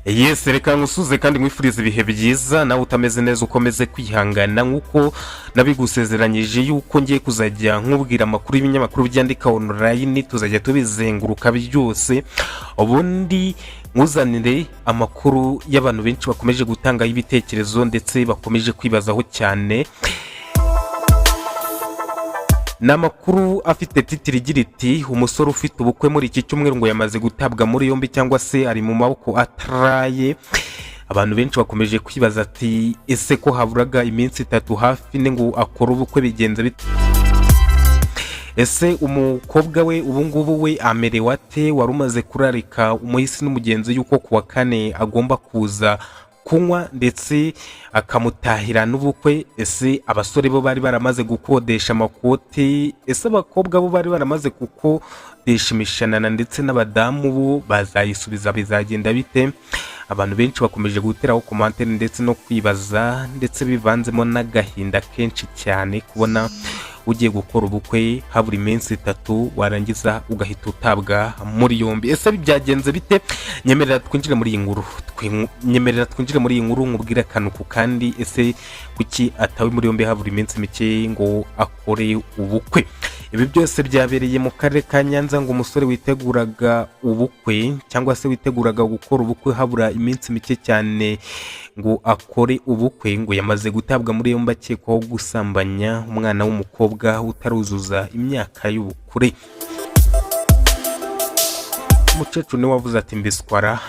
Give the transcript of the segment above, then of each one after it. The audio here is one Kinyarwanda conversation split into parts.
Yes, reka ngusuze kandi mwifurize ibihe byiza, nawe utameze neza ukomeze kwihangana nkuko nabigusezeranyije yuko ngiye kuzajya nkubwira amakuru y'ibinyamakuru byandika online, tuzajya tubizenguruka byose, ubundi nkuzanire amakuru y'abantu benshi bakomeje gutanga ibitekerezo ndetse bakomeje kwibazaho cyane. Namakuru afite titiri igira iti umusore ufite ubukwe muri iki cyumweru ngo yamaze gutabwa muri yombi cyangwa se ari mu maboko ataraye. Abantu benshi bakomeje kwibaza ati ese ko haburaga iminsi 3 hafi ne ngo akore ubukwe bigenze bite? Ese umukobwa we ubungubu we amerewe ate? Warumaze kurarika umuhisi n'umugenzi yuko kuwa kane agomba kuza kunywa ndetse akamutahira n'ubukwe. Ese abasore bo bari baramaze gukodesha amakoti? Ese abakobwa bo bari baramaze gukodesha imishanana ndetse n'abadamu bo bazayisubiza bizagenda bite? Abantu benshi bakomeje guteraho commentaire ndetse no kwibaza ndetse bivanzemo n'agahinda kenshi cyane kubona ugiye gukora ubukwe habura iminsi 3 warangiza ugahita utabwa muri yombi. Ese byagenze bite? Nyemerera twinjire muri iyi nkuru nkubwira kanuku kandi ese kuki atawe muri yombi habura iminsi mike ngo akore ubukwe? Ibi byose byabereye mu Karere ka Nyanza ngo umusore witeguraga ubukwe cyangwa se witeguraga gukora ubukwe habura iminsi mike cyane ngo akore ubukwe ngo yamaze gutabwa muri yombi akekwaho gusambanya umwana w'umukobwa utaruzuza imyaka y'ubukure. Umukecuru ni wavuze ati mbiswara.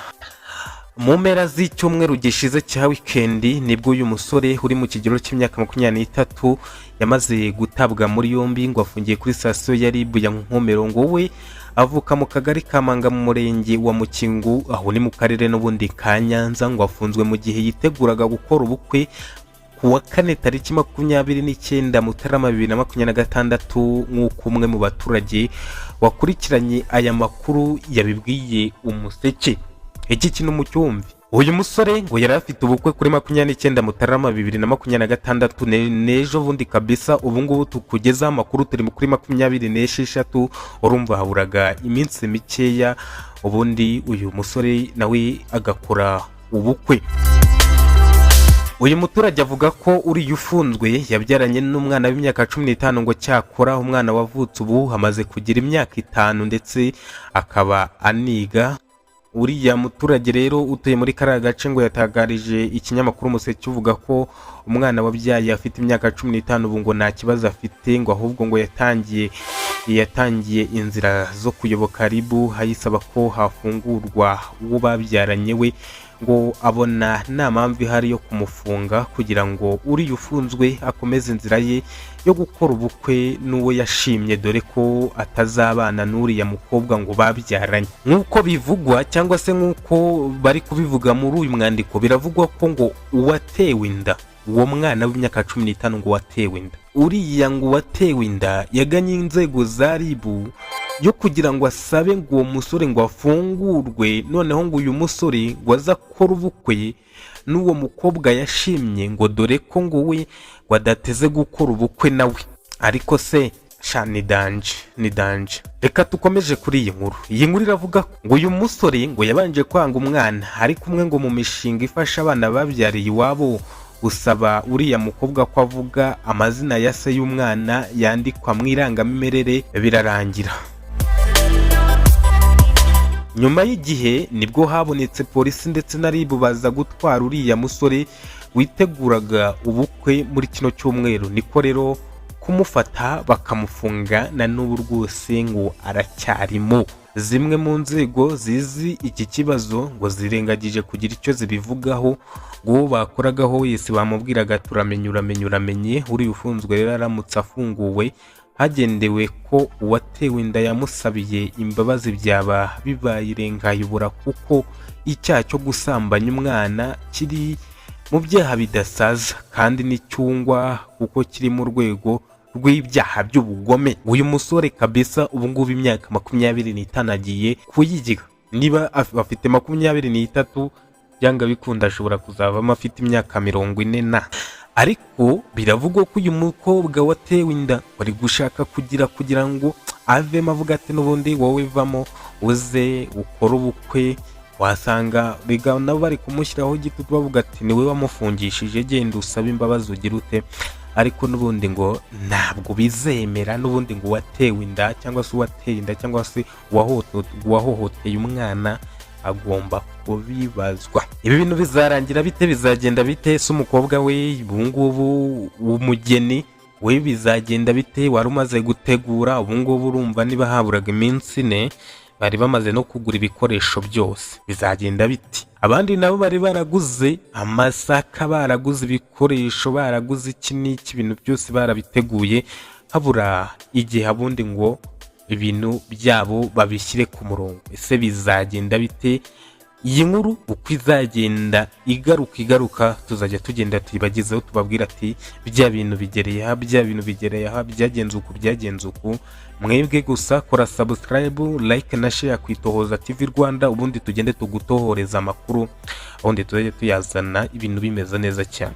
Mu mpera z'icyumweru gishize cya weekend nibwo uyu musore uri mu kigero cy'imyaka 23 yamaze gutabwa muri yombi ngo afungiye kuri Sitasiyo ya ya Nkomero. ngo we avuka mu kagari ka Manga mu murenge wa Mukingu, aho ni mu Karere n'ubundi ka Nyanza. ngo afunzwe mu gihe yiteguraga gukora ubukwe kuwa kane tariki 29 Mutarama 2026 nk'uko umwe mu baturage wakurikiranye aya makuru yabibwiye Umuseke. Iki kintu mu cyumvi, uyu musore ngo yari afite ubukwe kuri 29 Mutarama 2026 nejo bundi kabisa. ubu ngubu tukugeza amakuru turi kuri 26 urumva haburaga iminsi mikeya ubundi uyu musore nawe agakora ubukwe. Uyu muturage avuga ko uri ufunzwe yabyaranye n'umwana w'imyaka 15 ngo cyakora umwana wavutse ubu hamaze kugira imyaka 5 ndetse akaba aniga. Uriya muturage rero utuye muri Karere gace ngo yatagarije ikinyamakuru Umuseke uvuga ko umwana wabyaye afite imyaka 15 ubu ngo nta kibazo afite, ngo ahubwo ngo yatangiye inzira zo kuyoboka ribu hayisaba ko hafungurwa uwo babyaranye we, ngo abona nta mpamvu ihari yo kumufunga kugira ngo uri ufunzwe akomeze inzira ye yo gukora ubukwe n'uwo yashimye, dore ko atazabana n'uriya mukobwa ngo babyaranye. Nk'uko bivugwa cyangwa se nk'uko bari kubivuga muri uyu mwandiko, biravugwa ko ngo uwatewe inda, uwo mwana w'imyaka 15 ngo watewe inda, uriya ngo watewe inda yaganye inzego za ribu yo kugira ngo asabe ngo uwo musore ngo afungurwe, noneho ngo uyu musore ngo aza akora ubukwe n'uwo mukobwa yashimye, ngo dore ko ngo we wadateze gukora ubukwe nawe. Ariko se ni danje. Reka tukomeje kuri iyi nkuru. Iyi nkuru iravuga ngo uyu musore ngo yabanje kwanga umwana, ariko umwe ngo mu mishinga ifasha abana babyariye iwabo usaba uriya mukobwa ko avuga amazina ya se y'umwana yandikwa mu irangamimerere birarangira. Nyuma y'igihe nibwo habonetse polisi ndetse na ribu baza gutwara uriya musore witeguraga ubukwe muri kino cyumweru. Niko rero kumufata bakamufunga na n'ubu rwose ngo aracyarimo. Zimwe mu nzego zizi iki kibazo ngo zirengagije kugira icyo zibivugaho, ngo bakoragaho wese bamubwiraga turamenye uri ufunzwe rero aramutse afunguwe hagendewe ko uwatewe inda yamusabiye imbabazi byaba bibaye irengayobora, kuko icyaha cyo gusambanya umwana kiri mu byaha bidasaza kandi n'icyungwa kuko kiri mu rwego rw'ibyaha by'ubugome. Uyu musore kabisa ubu ngubu imyaka 25 agiye kuyigira. Niba afite 23 byanga bikunda ashobora kuzavamo afite imyaka 40 ariko biravugwa ko uyu mukobwa watewe inda wari gushaka kugira ngo avemo, avuga ati n'ubundi wowe vamo uze ukora ubukwe wasanga biga nabo bari kumushyiraho igitutu bavuga ati niwe wamufungishije, genda usabe imbabazi ugira ute, ariko n'ubundi ngo ntabwo bizemera, n'ubundi ngo uwatewe inda cyangwa se uwateye inda cyangwa se uwahohoteye umwana agomba kubibazwa. Ibi bintu bizarangira bite, bizagenda bite? Se umukobwa we ubungubu umugeni we bizagenda bite? Wari umaze gutegura, ubungubu urumva niba haburaga iminsi 4 bari bamaze no kugura ibikoresho byose, bizagenda biti? Abandi nabo bari baraguze amasaka, baraguze ibikoresho, baraguze iki n'iki, ibintu byose barabiteguye, habura igihe abundi ngo ibintu byabo babishyire ku murongo. Ese bizagenda bite? Iyi nkuru uko izagenda igaruka tuzajya tugenda tuyibagezeho, tubabwira ati bya bintu bigereye aha, bya bintu bigereye aha, byagenze uku. Mwebwe gusa kora subscribe, like na share ku Itohoza TV Rwanda, ubundi tugende tugutohoreza amakuru, ubundi tuzajya tuyazana ibintu bimeze neza cyane.